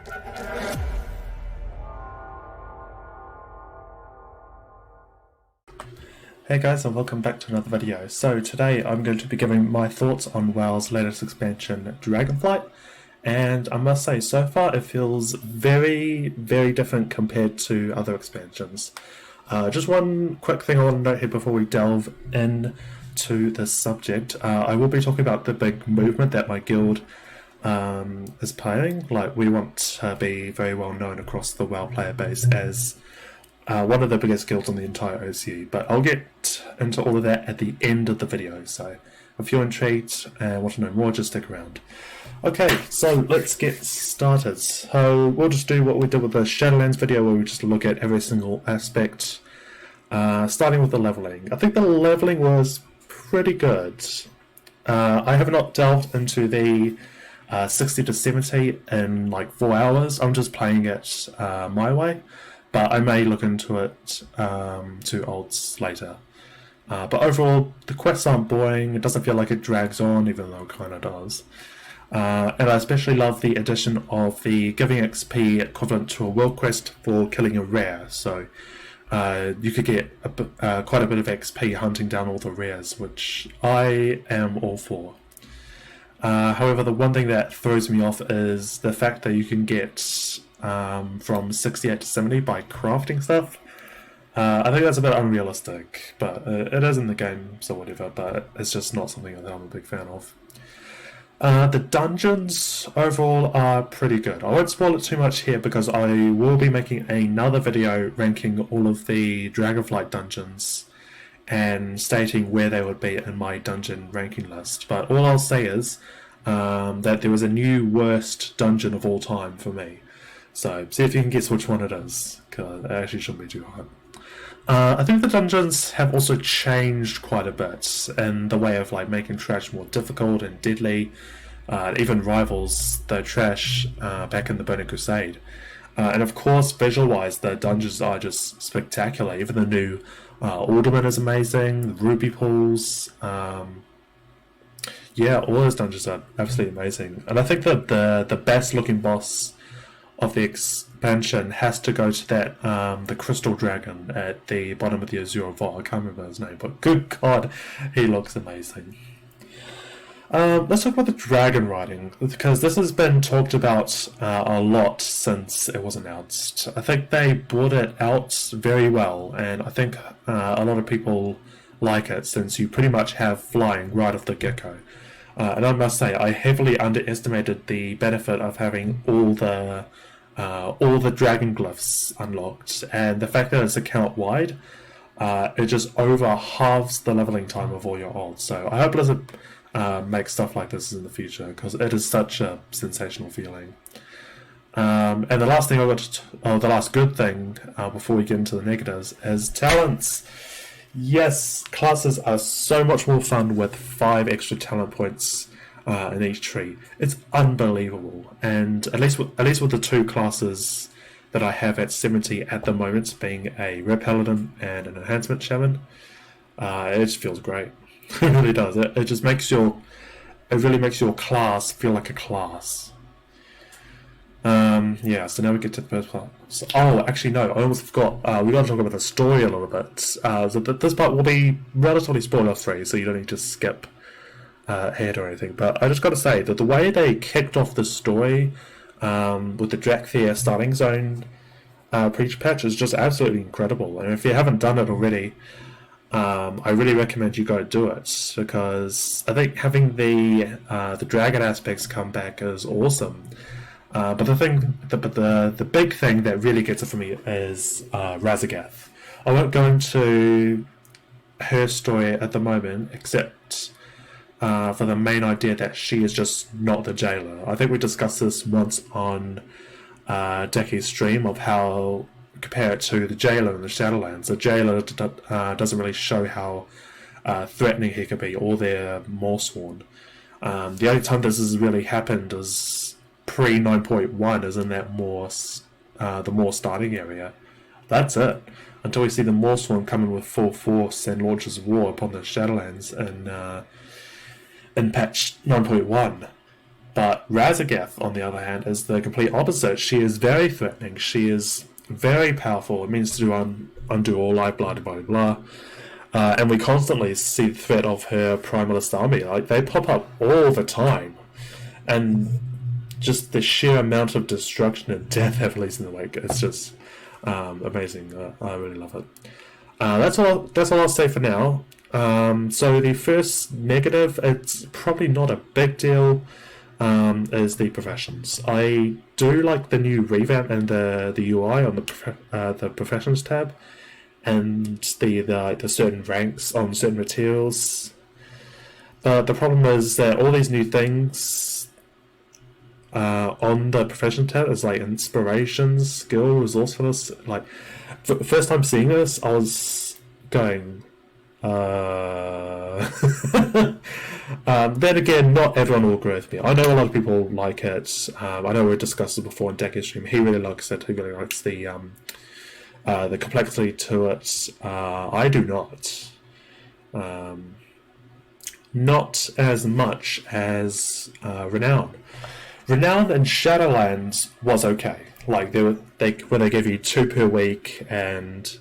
Hey guys, and welcome back to another video. So today I'm going to be giving my thoughts on WoW's latest expansion, Dragonflight, and I must say so far it feels very different compared to other expansions. Just one quick thing I want to note here before we delve into this subject. I will be talking about the big movement that my guild is playing. Like, we want to be very well known across the WoW player base as one of the biggest guilds on the entire OCE, but I'll get into all of that at the end of the video, so if you're intrigued and want to know more, just stick around. Okay, so let's get started. So we'll just do what we did with the Shadowlands video, where we just look at every single aspect, starting with the leveling. I think the leveling was pretty good. I have not delved into the 60 to 70 in like 4 hours. I'm just playing it my way. But I may look into it to olds later. But overall, the quests aren't boring. It doesn't feel like it drags on, even though it kind of does. And I especially love the addition of the giving XP equivalent to a world quest for killing a rare. So you could get quite a bit of XP hunting down all the rares, which I am all for. However, the one thing that throws me off is the fact that you can get from 68 to 70 by crafting stuff. I think that's a bit unrealistic, but it is in the game, so whatever, but it's just not something that I'm a big fan of. The dungeons overall are pretty good. I won't spoil it too much here because I will be making another video ranking all of the Dragonflight dungeons and stating where they would be in my dungeon ranking list, but all I'll say is that there was a new worst dungeon of all time for me. So, see if you can guess which one it is, because it actually shouldn't be too hard. I think the dungeons have also changed quite a bit in the way of like making trash more difficult and deadly. It even rivals the trash back in the Burning Crusade. And of course, visual-wise, the dungeons are just spectacular. Even the new Alderman is amazing, the Ruby Pools. Yeah, all those dungeons are absolutely amazing. And I think that the best-looking boss of the expansion has to go to that the Crystal Dragon at the bottom of the Azure Vault. I can't remember his name, but good god, he looks amazing. Let's talk about the dragon riding, because this has been talked about a lot since it was announced. I think they brought it out very well, and I think a lot of people like it, since you pretty much have flying right off the get-go. And I must say, I heavily underestimated the benefit of having all the dragon glyphs unlocked, and the fact that it's account wide, it just over halves the leveling time of all your olds. So I hope it doesn't make stuff like this in the future, because it is such a sensational feeling. And the last thing the last good thing before we get into the negatives is talents. Yes, classes are so much more fun with 5 extra talent points in each tree. It's unbelievable, and at least with the 2 classes that I have at 70 at the moment, being a Red Paladin and an Enhancement Shaman, it just feels great. It really does. It just really makes your class feel like a class. Yeah, so now we get to the first part. So, actually no, I almost forgot. We got to talk about the story a little bit. So this part will be relatively spoiler-free, so you don't need to skip ahead or anything. But I just got to say that the way they kicked off the story with the Drakthir starting zone preach patch is just absolutely incredible. And if you haven't done it already, I really recommend you go do it, because I think having the dragon aspects come back is awesome. But the big thing that really gets it for me is Razagath. I won't go into her story at the moment, except for the main idea that she is just not the jailer. I think we discussed this once on Decky's stream, of how compare it to the jailer in the Shadowlands. The jailer doesn't really show how threatening he can be, or their Morsworn. The only time this has really happened is pre 9.1, is in that the Moor starting area. That's it. Until we see the Morsworn come in with full force and launches war upon the Shadowlands in patch 9.1. But Razageth, on the other hand, is the complete opposite. She is very threatening. She is very powerful. It means to undo all life, blah, blah, blah. And we constantly see the threat of her Primalist army. Like, they pop up all the time. And just the sheer amount of destruction and death that released in the wake, it's just amazing. I really love it. That's all I'll say for now. So the first negative, it's probably not a big deal, is the professions. I do like the new revamp and the UI on the professions tab, and the certain ranks on certain materials. But the problem is that all these new things on the profession tab is like inspirations, skill, resourcefulness. Like, first time seeing this, I was going, then again, not everyone will agree with me. I know a lot of people like it. I know we discussed it before in Decky's stream. He really likes it. He really likes the complexity to it. I do not. Not as much as Renown. Renown and Shadowlands was okay. Like, when they gave you 2 per week, and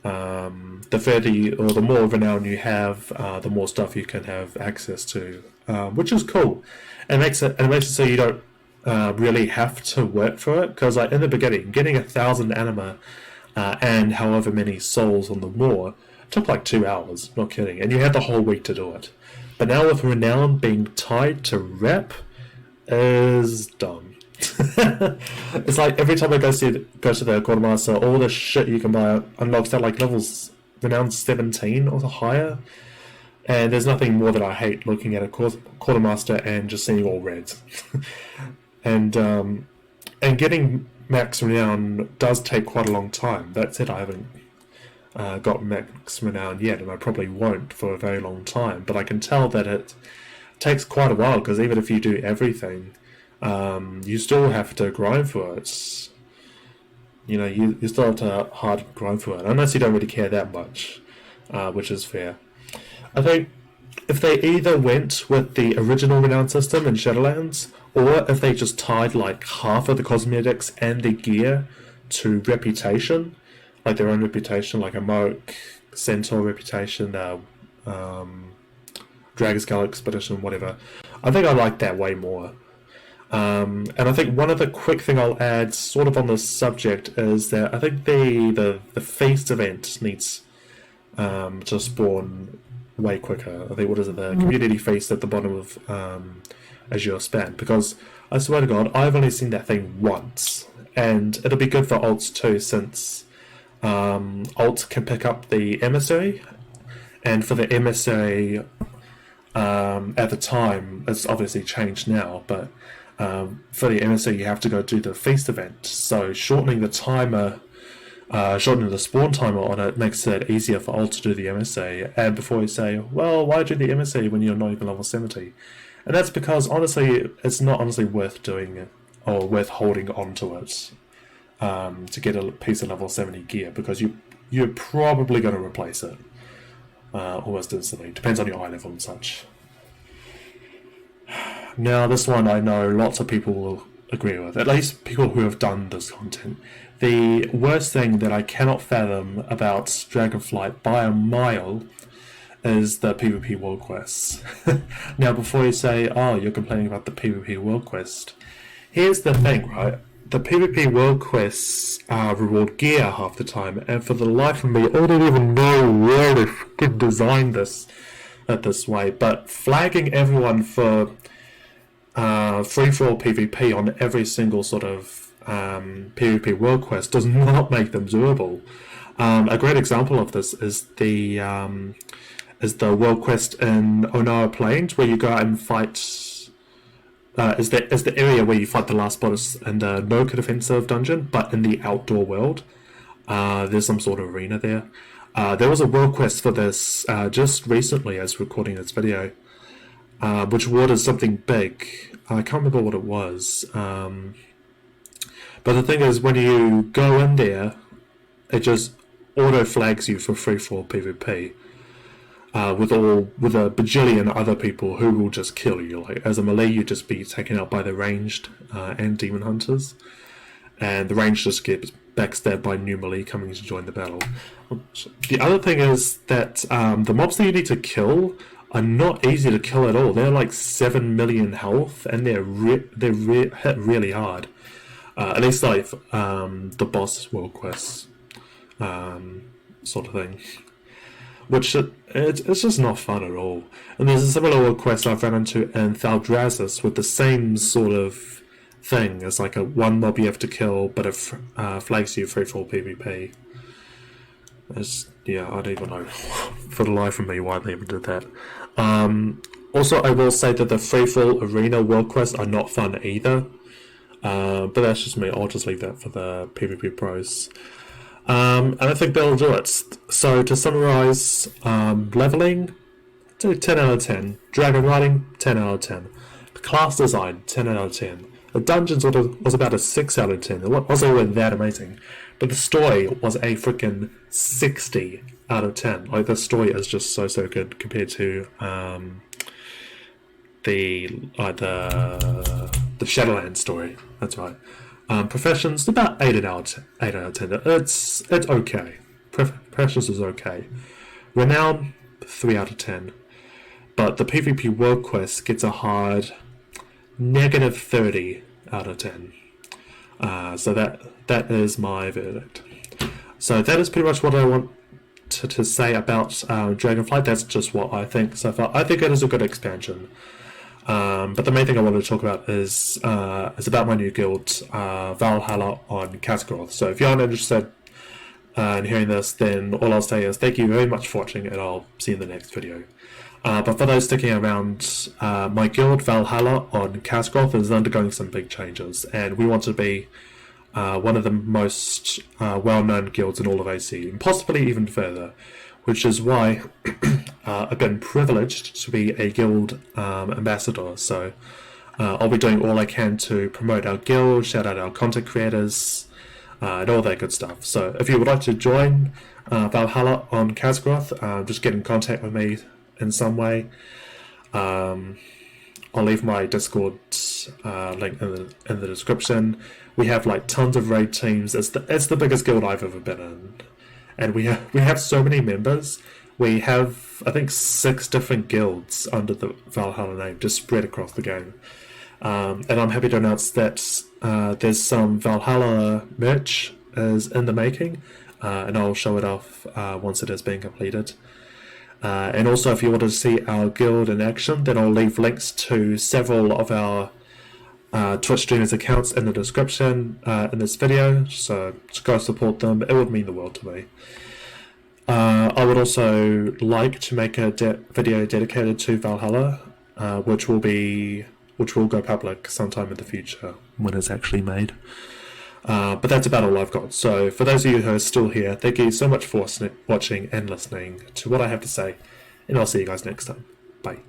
the more renown you have, the more stuff you can have access to, which is cool. It makes it so you don't really have to work for it, because like in the beginning, getting 1,000 anima and however many souls on the moor took like 2 hours, not kidding, and you had the whole week to do it. But now with renown being tied to rep, is dumb. It's like every time I go to the quartermaster, all the shit you can buy unlocks at like levels renowned 17 or higher, and there's nothing more that I hate looking at a quartermaster and just seeing all reds. and getting max renown does take quite a long time. That said, I haven't got max renown yet, and I probably won't for a very long time, but I can tell that it takes quite a while, because even if you do everything, you still have to grind for it. You know, you still have to hard grind for it, unless you don't really care that much, which is fair. I think if they either went with the original renown system in Shadowlands, or if they just tied like half of the cosmetics and the gear to reputation, like their own reputation, like a Moke, Centaur reputation, Dragonskull Expedition, whatever. I think I like that way more. And I think one other quick thing I'll add, sort of on this subject, is that I think the feast event needs to spawn way quicker. I think, what is it, the community feast at the bottom of Azure Span, because I swear to God, I've only seen that thing once, and it'll be good for alts too, since alts can pick up the emissary, and for the emissary, at the time, it's obviously changed now, but for the emissary you have to go do the feast event, so shortening the timer, shortening the spawn timer on it makes it easier for alt to do the MSA. And before you say, well, why do the MSA when you're not even level 70? And that's because, honestly, it's not honestly worth doing it, or worth holding on to it, to get a piece of level 70 gear, because you're probably going to replace it almost instantly. Depends on your eye level and such. Now, this one I know lots of people will agree with, at least people who have done this content. The worst thing that I cannot fathom about Dragonflight by a mile is the PvP world quests. Now, before you say, oh, you're complaining about the PvP world quest, here's the thing, right? The PvP world quests reward gear half the time, and for the life of me, I don't even know where they fucking designed this way, but flagging everyone for free-for-all PvP on every single sort of PvP world quest does not make them doable. A great example of this is the world quest in Onawa Plains, where you go out and fight. Is the area where you fight the last boss in the Noka defensive dungeon, but in the outdoor world. There's some sort of arena there. There was a world quest for this just recently, as recording this video, which awarded something big. I can't remember what it was. But the thing is, when you go in there, it just auto flags you for free-for-all PvP. with a bajillion other people who will just kill you. Like as a melee, you just be taken out by the ranged and demon hunters, and the ranged just get backstabbed by new melee coming to join the battle. The other thing is that the mobs that you need to kill are not easy to kill at all. They're like 7 million health, and they're hit really hard. At least like the boss world quests, sort of thing. Which it's just not fun at all. And there's a similar world quest I've run into in Valhallas with the same sort of thing. It's like a one mob you have to kill, but it flags you free-for-all PvP. Yeah, I don't even know for the life of me why they even did that. Also, I will say that the free-for-all arena world quests are not fun either. But that's just me. I'll just leave that for the PvP pros. And I think that'll do it. So to summarize, leveling, 10 out of 10. Dragon riding, 10 out of 10. The class design, 10 out of 10. The dungeons was about a 6 out of 10. It wasn't really that amazing. But the story was a freaking 60 out of 10. Like, the story is just so good compared to the Shadowlands story. That's right. Professions, about 8 out of 10. It's okay. Professions is okay. Renown, 3 out of 10. But the PvP world quest gets a hard negative 30 out of 10. So that is my verdict. So that is pretty much what I want to say about Dragonflight. That's just what I think so far. I think it is a good expansion. But the main thing I wanted to talk about is about my new guild, Valhalla on Kasgaroth. So if you aren't interested in hearing this, then all I'll say is thank you very much for watching, and I'll see you in the next video. But for those sticking around, my guild, Valhalla on Kasgaroth, is undergoing some big changes, and we want to be one of the most well-known guilds in all of AC, and possibly even further. Which is why I've been privileged to be a guild ambassador. So I'll be doing all I can to promote our guild, shout out our content creators, and all that good stuff. So if you would like to join Valhalla on Kasgaroth, just get in contact with me in some way. I'll leave my Discord link in the description. We have like tons of raid teams. It's the biggest guild I've ever been in. And we have so many members. We have, I think, 6 different guilds under the Valhalla name, just spread across the game. And I'm happy to announce that there's some Valhalla merch is in the making, and I'll show it off once it is being completed. And also, if you want to see our guild in action, then I'll leave links to several of our Twitch streamers accounts in the description in this video, so just go support them. It would mean the world to me. I would also like to make a video dedicated to Valhalla, which will go public sometime in the future when it's actually made. But that's about all I've got. So for those of you who are still here, thank you so much for watching and listening to what I have to say, and I'll see you guys next time. Bye.